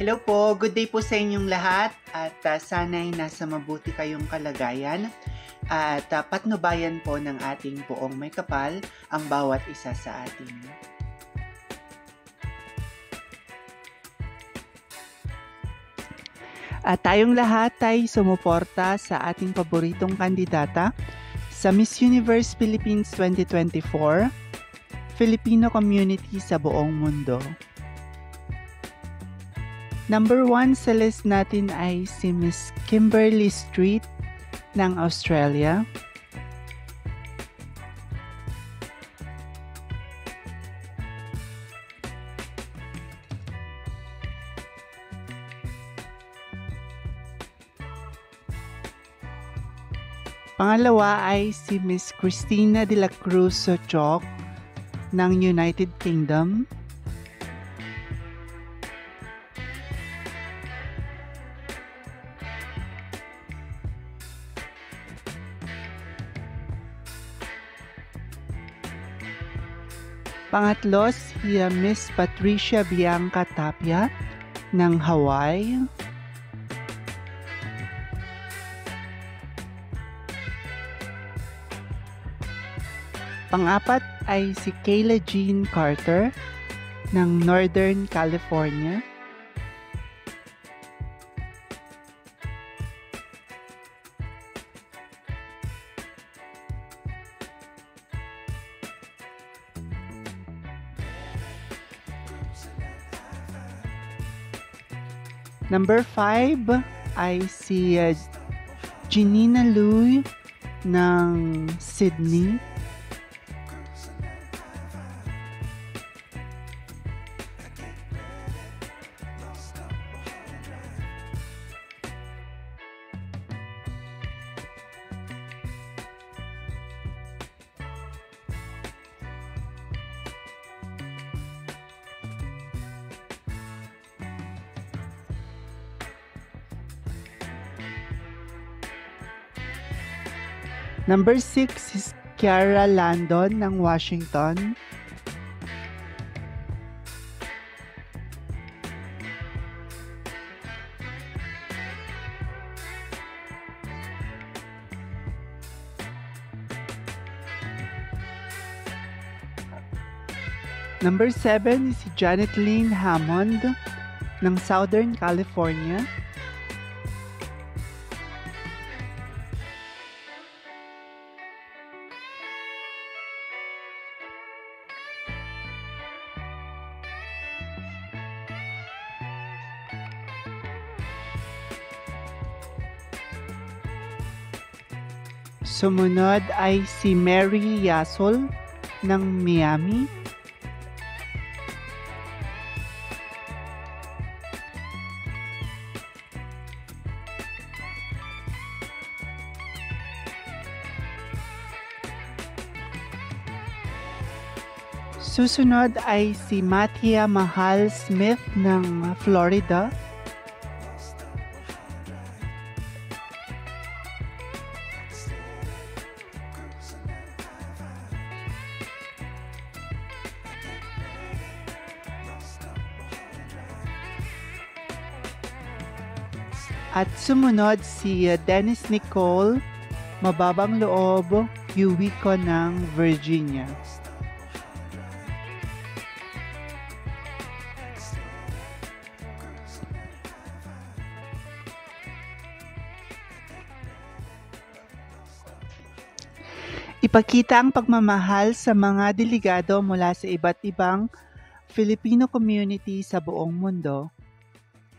Hello po, good day po sa inyong lahat at sana'y nasa mabuti kayong kalagayan at patnubayan po ng ating poong may kapal ang bawat isa sa atin. At tayong lahat ay sumuporta sa ating paboritong kandidata sa Miss Universe Philippines 2024, Filipino community sa buong mundo. Number 1 sa list natin ay si Miss Kimberly Street ng Australia. Pangalawa ay si Miss Christina de la Cruz Sochok ng United Kingdom. Pangatlo, si Miss Patricia Bianca Tapia ng Hawaii. Pang-apat ay si Kayla Jean Carter ng Northern California. Number 5 ay si Janina Lui ng Sydney. Number 6 is Kiara Landon ng Washington. Number 7 is si Janet Lynn Hammond ng Southern California. Sumunod ay si Mary Yasol ng Miami. Susunod ay si Mathia Mahal Smith ng Florida. At sumunod si Dennis Nicole Mababang Loob Yuwiko ng Virginia. Ipakita ang pagmamahal sa mga delegado mula sa iba't ibang Filipino community sa buong mundo.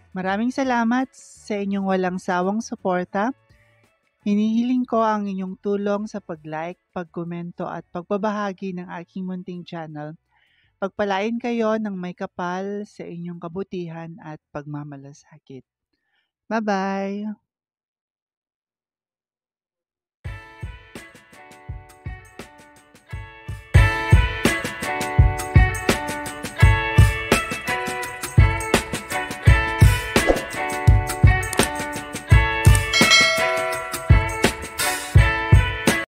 Maraming salamat sa inyong walang sawang suporta. Hinihiling ko ang inyong tulong sa pag-like, pag-komento at pagbabahagi ng aking munting channel. Pagpalain kayo ng may kapal sa inyong kabutihan at pagmamalasakit. Bye-bye!